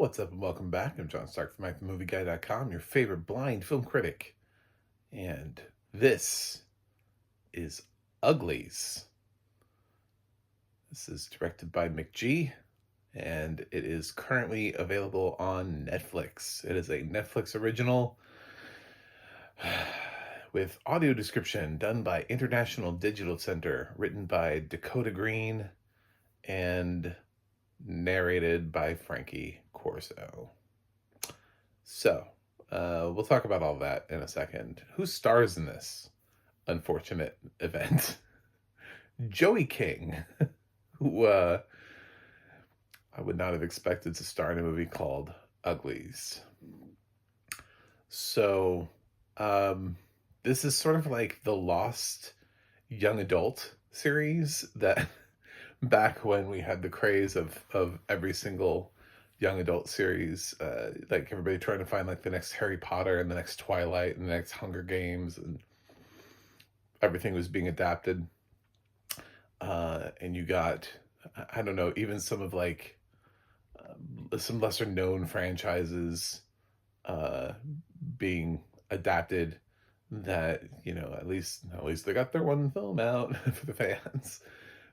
What's up and welcome back. I'm John Stark from MacTheMovieGuy.com, your favorite blind film critic. And this is Uglies. This is directed by McG, and it is currently available on Netflix. It is a Netflix original with audio description done by International Digital Center, written by Dakota Green, and narrated by Frankie Corso. So, we'll talk about all that in a second. Who stars in this unfortunate event? Joey King, who I would not have expected to star in a movie called Uglies. So, this is sort of like the Lost young adult series that back when we had the craze of every single young adult series, like everybody trying to find like the next Harry Potter and the next Twilight and the next Hunger Games, and everything was being adapted. And you got, I don't know, even some of like some lesser known franchises being adapted that, at least they got their one film out for the fans.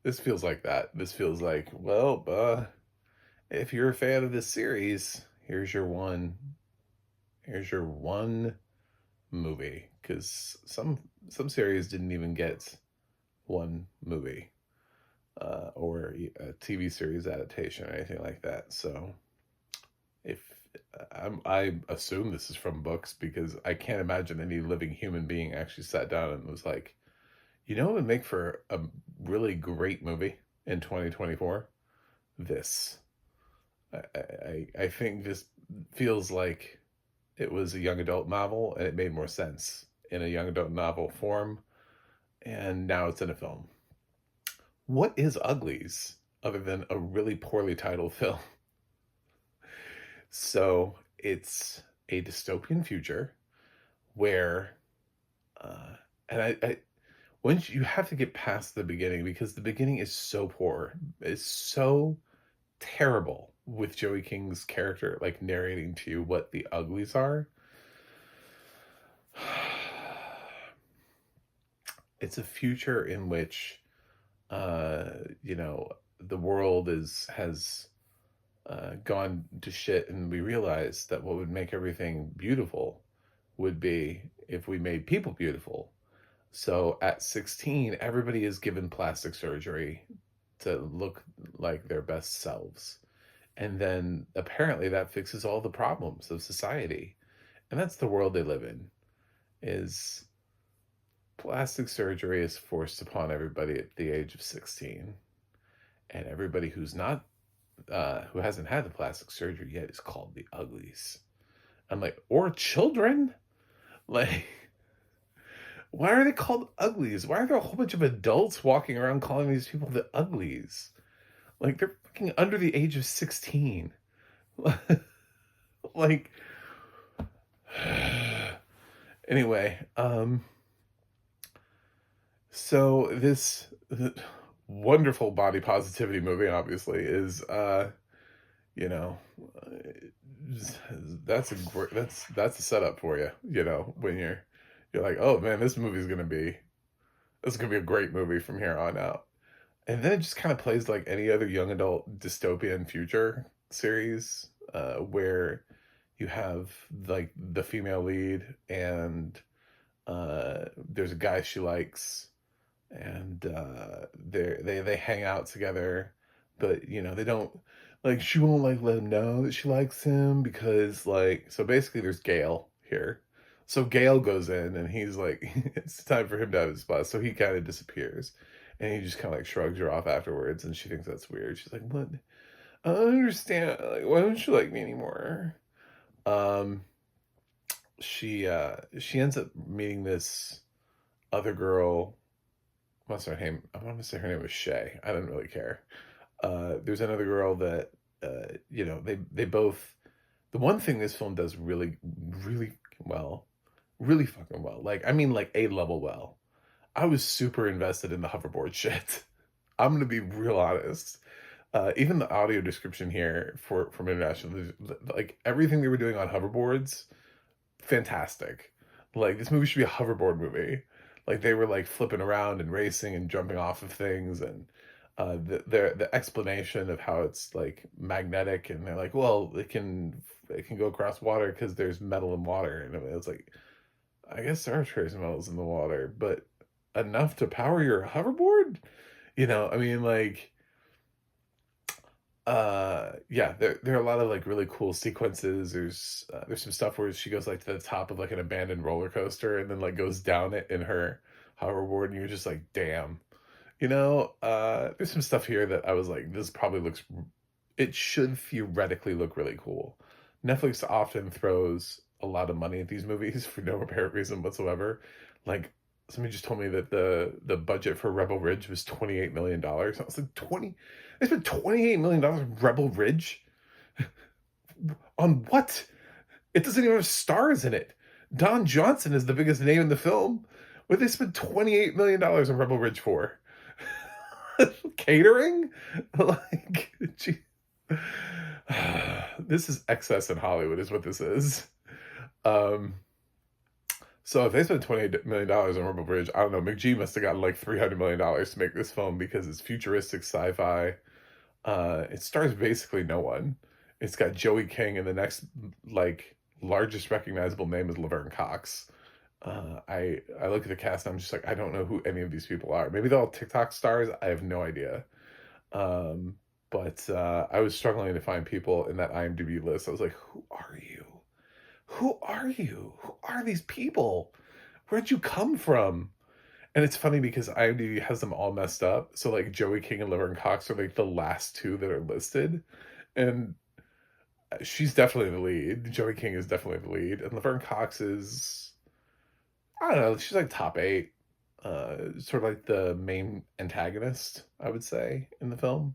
This feels like that. This feels like, well, if you're a fan of this series, here's your one movie. Because some series didn't even get one movie, or a TV series adaptation or anything like that. So if I assume this is from books, because I can't imagine any living human being actually sat down and was like, what would make for a really great movie in 2024? This. I think this feels like it was a young adult novel, and it made more sense in a young adult novel form, and now it's in a film. What is Uglies other than a really poorly titled film? So it's a dystopian future where, and I once you have to get past the beginning, because the beginning is so poor. It's so terrible, with Joey King's character like narrating to you what the uglies are. It's a future in which the world has gone to shit, and we realize that what would make everything beautiful would be if we made people beautiful. So at 16, everybody is given plastic surgery to look like their best selves. And then apparently that fixes all the problems of society. And that's the world they live in, is plastic surgery is forced upon everybody at the age of 16. And everybody who's not, who hasn't had the plastic surgery yet is called the uglies. I'm like, or children? Like, why are they called uglies? Why are there a whole bunch of adults walking around calling these people the uglies? Like, they're fucking under the age of 16. Like, anyway, so this wonderful body positivity movie obviously is, you know, that's a setup for you, when you're like, oh man, this is gonna be a great movie from here on out. And then it just kind of plays like any other young adult dystopian future series, where you have like the female lead, and there's a guy she likes, and they hang out together, but they don't, like, she won't like let him know that she likes him, because like, so basically there's Gale here. So Gale goes in, and he's like, it's time for him to have his spot. So he kind of disappears, and he just kind of like shrugs her off afterwards, and she thinks that's weird. She's like, what? I don't understand. Like, why don't you like me anymore? She ends up meeting this other girl. What's her name? I want to say her name was Shay. I don't really care. There's another girl that, they both, the one thing this film does really, really well, really fucking well. Like, I mean, like A-level well. I was super invested in the hoverboard shit. I'm gonna be real honest. Even the audio description here from international, like everything they were doing on hoverboards, fantastic. Like this movie should be a hoverboard movie. Like they were like flipping around and racing and jumping off of things, and the explanation of how it's like magnetic, and they're like, well, it can go across water because there's metal in water, and it's like, I guess there are trace metals in the water, but enough to power your hoverboard? I mean, like, yeah, there are a lot of like really cool sequences. There's some stuff where she goes like to the top of like an abandoned roller coaster and then like goes down it in her hoverboard, and you're just like, damn. There's some stuff here that I was like, this probably it should theoretically look really cool. Netflix often throws a lot of money at these movies for no apparent reason whatsoever. Like, somebody just told me that the budget for Rebel Ridge was $28 million. I was like, they spent $28 million on Rebel Ridge? On what? It doesn't even have stars in it. Don Johnson is the biggest name in the film. What did they spend $28 million on Rebel Ridge for? Catering? Like, gee. This is excess in Hollywood is what this is. So if they spent $28 million on Rebel Ridge, I don't know, McG must have gotten like $300 million to make this film because it's futuristic sci-fi. It stars basically no one. It's got Joey King, and the next like largest recognizable name is Laverne Cox. I look at the cast and I'm just like, I don't know who any of these people are. Maybe they're all TikTok stars. I have no idea. But I was struggling to find people in that IMDb list. I was like, who are you? Who are you? Who are these people? Where'd you come from? And it's funny because IMDb has them all messed up. So like Joey King and Laverne Cox are like the last two that are listed. And she's definitely the lead. Joey King is definitely the lead. And Laverne Cox is, I don't know, she's like top 8. Sort of like the main antagonist, I would say, in the film.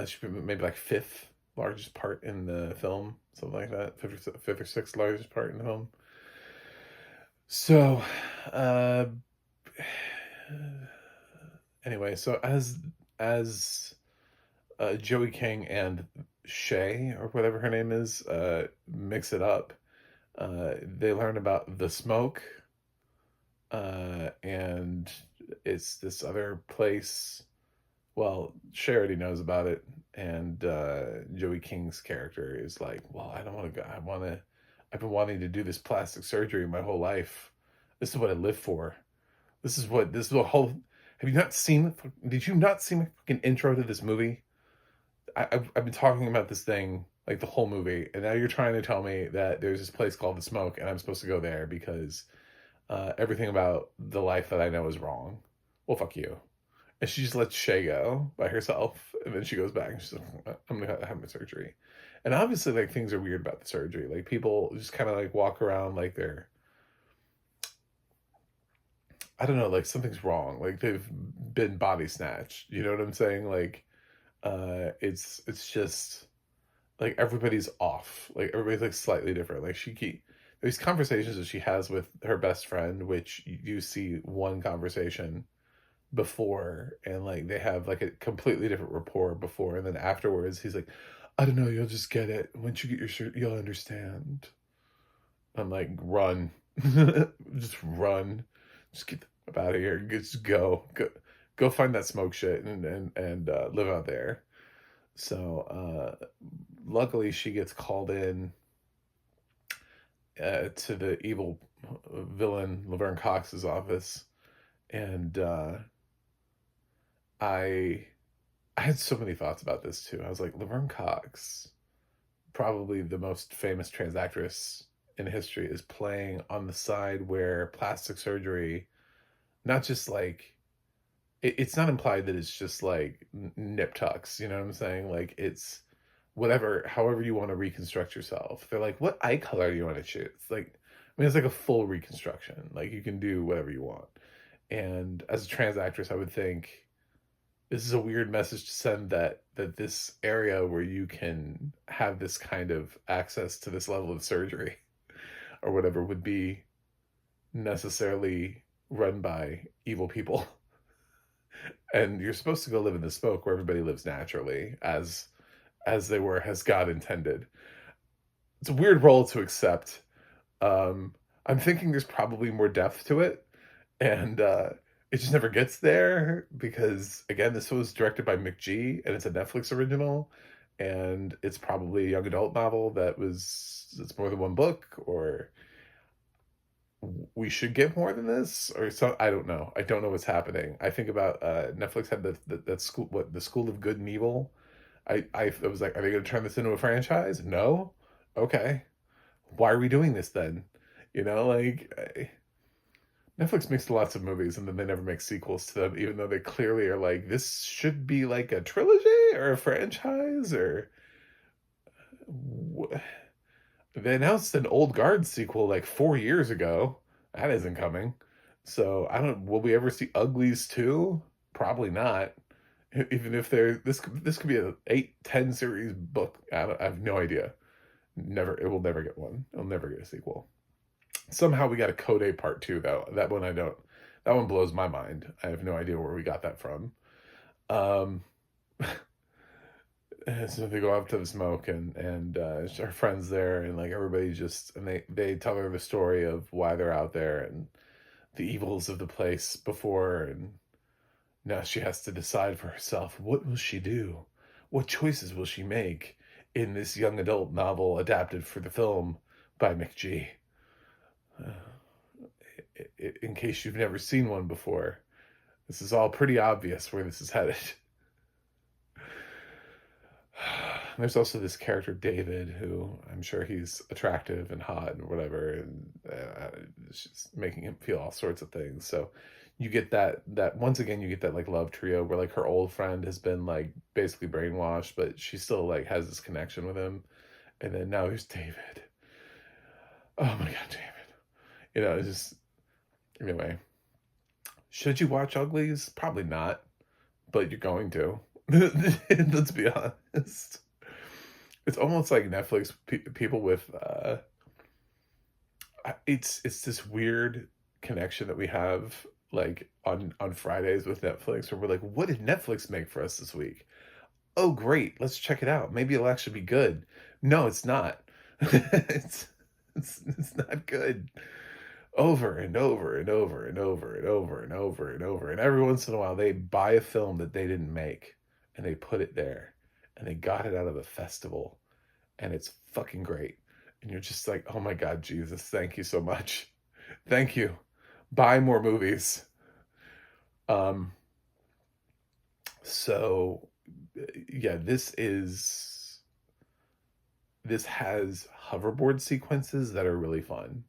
She maybe like 5th largest part in the film, something like that. 5th or 6th largest part in the film. So, anyway, so as Joey King and Shay, or whatever her name is, mix it up, they learn about the smoke, and it's this other place. Well, Shay already knows about it, and Joey King's character is like, well, I don't want to go. I've been wanting to do this plastic surgery my whole life. This is what I live for. This is the whole. Have you not seen? Did you not see my fucking intro to this movie? I've been talking about this thing like the whole movie, and now you're trying to tell me that there's this place called The Smoke, and I'm supposed to go there because everything about the life that I know is wrong. Well, fuck you. And she just lets Shay go by herself, and then she goes back and she's like, I'm gonna have my surgery. And obviously, like, things are weird about the surgery. Like, people just kind of like walk around like they're, I don't know, like something's wrong. Like they've been body snatched. You know what I'm saying? Like, it's just like everybody's off. Like everybody's like slightly different. Like there's conversations that she has with her best friend, which you see one conversation before, and like they have like a completely different rapport before, and then afterwards he's like, I don't know, you'll just get it once you get your shirt, you'll understand. I'm like, run. Just run, just get out of here, just go find that smoke shit and live out there. So luckily she gets called in to the evil villain Laverne Cox's office, and I had so many thoughts about this too. I was like, Laverne Cox, probably the most famous trans actress in history, is playing on the side where plastic surgery, not just like, it's not implied that it's just like nip tucks, you know what I'm saying? Like it's whatever, however you want to reconstruct yourself. They're like, what eye color do you want to choose? Like, I mean, it's like a full reconstruction. Like you can do whatever you want. And as a trans actress, I would think this is a weird message to send, that this area where you can have this kind of access to this level of surgery or whatever would be necessarily run by evil people. And you're supposed to go live in the smoke where everybody lives naturally, as God intended. It's a weird role to accept. I'm thinking there's probably more depth to it, and it just never gets there because, again, this was directed by McG, and it's a Netflix original, and it's probably a young adult novel it's more than one book, or we should get more than this, or so. I don't know. I don't know what's happening. I think about Netflix had that school, what, the School of Good and Evil. I was like, are they going to turn this into a franchise? No. Okay. Why are we doing this then? Netflix makes lots of movies and then they never make sequels to them, even though they clearly are like, this should be like a trilogy or a franchise or. They announced an Old Guard sequel like 4 years ago. That isn't coming. So I don't. Will we ever see Uglies 2? Probably not. Even if this could be a 8-10 series book. I have no idea. Never. It will never get one. It'll never get a sequel. Somehow we got a Code Part 2 though. That one I don't. That one blows my mind. I have no idea where we got that from. So they go up to the smoke and her friends there, and like everybody just, and they tell her the story of why they're out there and the evils of the place before, and now she has to decide for herself, what will she do? What choices will she make in this young adult novel adapted for the film by McG? In case you've never seen one before, this is all pretty obvious where this is headed. There's also this character, David, who I'm sure he's attractive and hot and whatever, and it's just making him feel all sorts of things. So you get that once again, you get that like love trio where like her old friend has been like basically brainwashed, but she still like has this connection with him. And then now there's David. Oh my God, David. It's just, anyway. Should you watch Uglies? Probably not, but you're going to. Let's be honest. It's almost like Netflix people with it's this weird connection that we have like on Fridays with Netflix, where we're like, what did Netflix make for us this week? Oh great, let's check it out. Maybe it'll actually be good. No, it's not. It's not good. Over and over and over and over and over and over and over. And every once in a while they buy a film that they didn't make and they put it there and they got it out of a festival and it's fucking great. And you're just like, oh my God, Jesus, thank you so much. Thank you. Buy more movies. So yeah, this has hoverboard sequences that are really fun.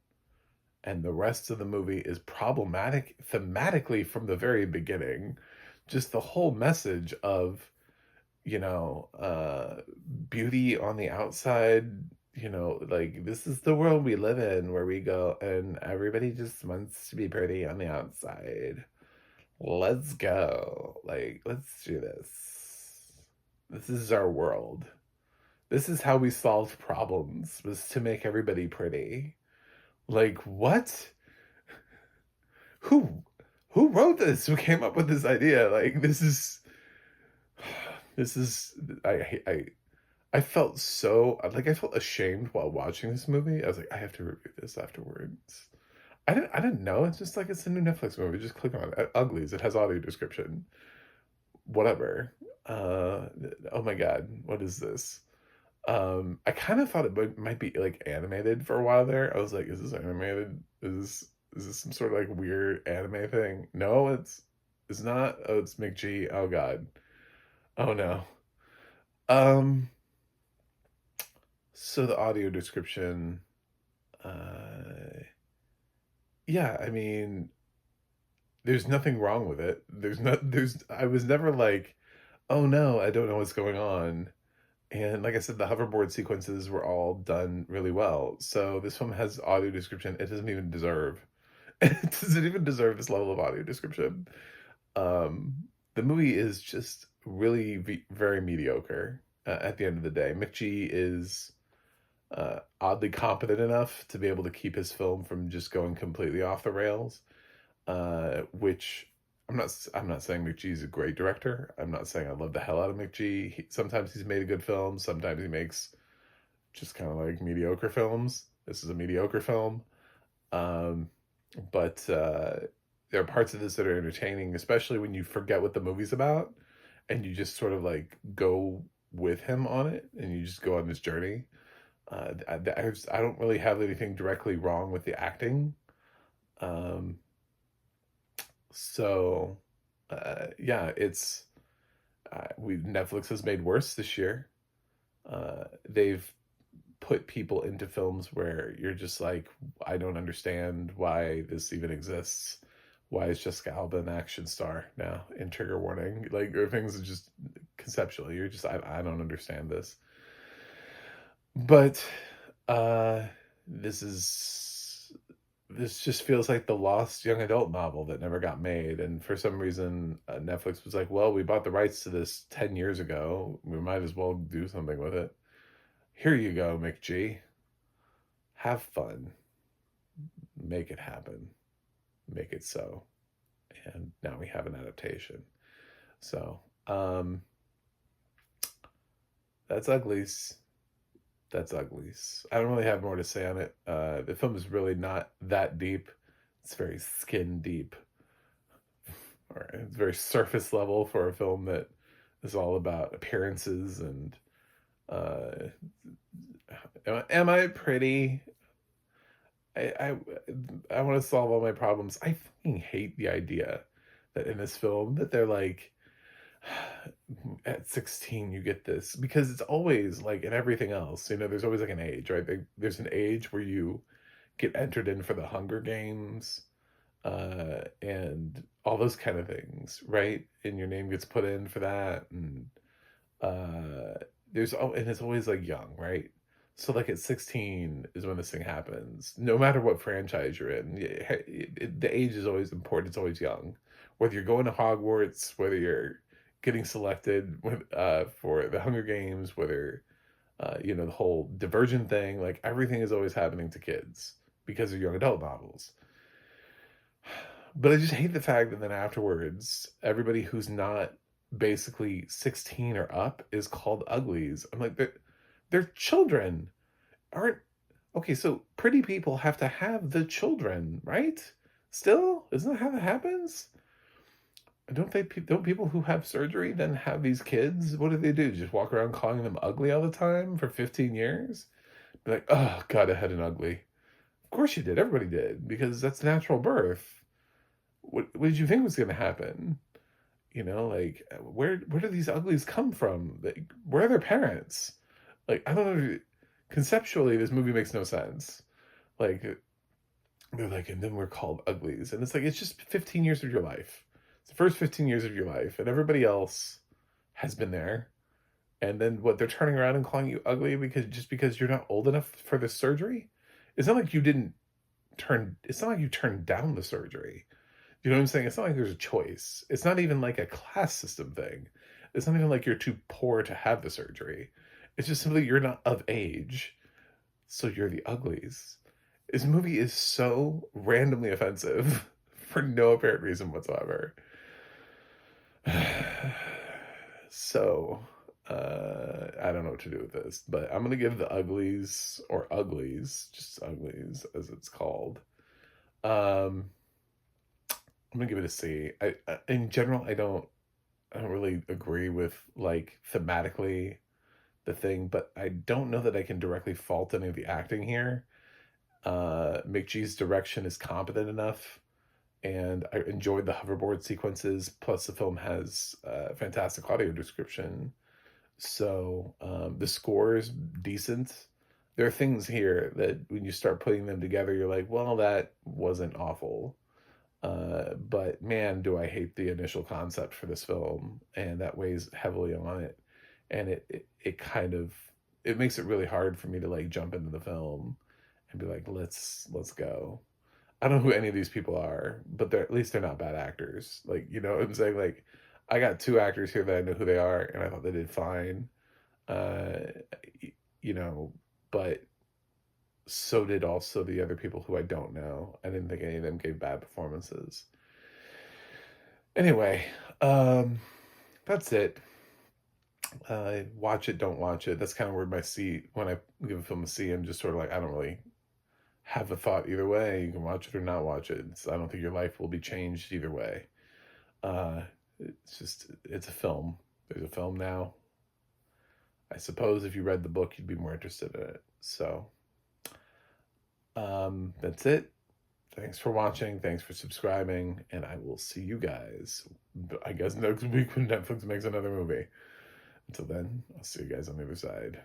And the rest of the movie is problematic thematically from the very beginning. Just the whole message of, beauty on the outside, like this is the world we live in where we go and everybody just wants to be pretty on the outside. Let's go. Like, let's do this. This is our world. This is how we solved problems, was to make everybody pretty. Like, what? Who wrote this? Who came up with this idea? Like, this is I felt so, like, I felt ashamed while watching this movie. I was like, I have to review this afterwards. I didn't know. It's just like, it's a new Netflix movie. Just click on it. Uglies. It has audio description. Whatever. Oh my God. What is this? I kind of thought it might be like animated for a while there. I was like, is this animated? Is this some sort of like weird anime thing? No, it's not. Oh, it's McG. Oh God. Oh no. So the audio description, yeah, I mean, there's nothing wrong with it. I was never like, oh no, I don't know what's going on. And like I said, the hoverboard sequences were all done really well. So this film has audio description it doesn't even deserve. It doesn't even deserve this level of audio description. The movie is just really very mediocre at the end of the day. McG is oddly competent enough to be able to keep his film from just going completely off the rails, which I'm not saying McGee's a great director. I'm not saying I love the hell out of McGee. Sometimes he's made a good film. Sometimes he makes just kind of like mediocre films. This is a mediocre film. Um, but there are parts of this that are entertaining, especially when you forget what the movie's about and you just sort of like go with him on it and you just go on this journey. I don't really have anything directly wrong with the acting. Um, so yeah, it's Netflix has made worse this year. They've put people into films where you're just like, I don't understand why this even exists. Why is Jessica Alba an action star now in Trigger Warning? Like, or things are just conceptually, you're just, I don't understand this. But uh, this is, this just feels like the lost young adult novel that never got made. And for some reason, Netflix was like, well, we bought the rights to this 10 years ago. We might as well do something with it. Here you go, McG. Have fun. Make it happen. Make it so. And now we have an adaptation. So, that's Uglies. That's Uglies. I don't really have more to say on it. The film is really not that deep. It's very skin deep. Or it's very surface level for a film that is all about appearances and am I pretty? I I want to solve all my problems. I fucking hate the idea that in this film that they're like, at 16 you get this, because it's always like in everything else, there's always like an age, right? There's an age where you get entered in for the Hunger Games, and all those kind of things, right? And your name gets put in for that, and and it's always like young, right? So like at 16 is when this thing happens. No matter what franchise you're in, the age is always important. It's always young. Whether you're going to Hogwarts, whether you're getting selected for the Hunger Games, whether the whole Divergent thing, like everything is always happening to kids because of young adult novels. But I just hate the fact that then afterwards, everybody who's not basically 16 or up is called uglies. I'm like, they're children. Aren't Okay, so pretty people have to have the children, right? Still? Isn't that how that happens? Don't people who have surgery then have these kids? What do they do? Just walk around calling them ugly all the time for 15 years? Be like, oh, God, I had an ugly. Of course you did. Everybody did, because that's natural birth. What did you think was going to happen? Like, where do these uglies come from? Like, where are their parents? Like, I don't know. Conceptually, this movie makes no sense. Like, they're like, and then we're called uglies. And it's like, it's just 15 years of your life. It's the first 15 years of your life. And everybody else has been there. And then what, they're turning around and calling you ugly because you're not old enough for the surgery? It's not like you turned down the surgery. You know what I'm saying? It's not like there's a choice. It's not even like a class system thing. It's not even like you're too poor to have the surgery. It's just simply you're not of age, so you're the uglies. This movie is so randomly offensive for no apparent reason whatsoever. So, I don't know what to do with this, but I'm going to give the Uglies, or Uglies, just Uglies as it's called. I'm gonna give it a C. In general, I don't really agree with like thematically the thing, but I don't know that I can directly fault any of the acting here. McGee's direction is competent enough, and I enjoyed the hoverboard sequences. Plus, the film has fantastic audio description, so the score is decent. There are things here that when you start putting them together, you're like, well, that wasn't awful. But man, do I hate the initial concept for this film, and that weighs heavily on it. And it kind of, it makes it really hard for me to like jump into the film and be like, let's go. I don't know who any of these people are, but at least they're not bad actors. Like, you know what I'm saying? Like, I got two actors here that I know who they are, and I thought they did fine. Uh, you know, but so did also the other people who I don't know. I didn't think any of them gave bad performances. Anyway, that's it. Watch it, don't watch it. That's kind of where my C, when I give a film a C, I'm just sort of like, I don't really have a thought either way. You can watch it or not watch it. I don't think your life will be changed either way. Uh, it's a film. There's a film now. I suppose if you read the book, you'd be more interested in it. So, that's it. Thanks for watching. Thanks for subscribing. And I will see you guys, I guess, next week when Netflix makes another movie. Until then, I'll see you guys on the other side.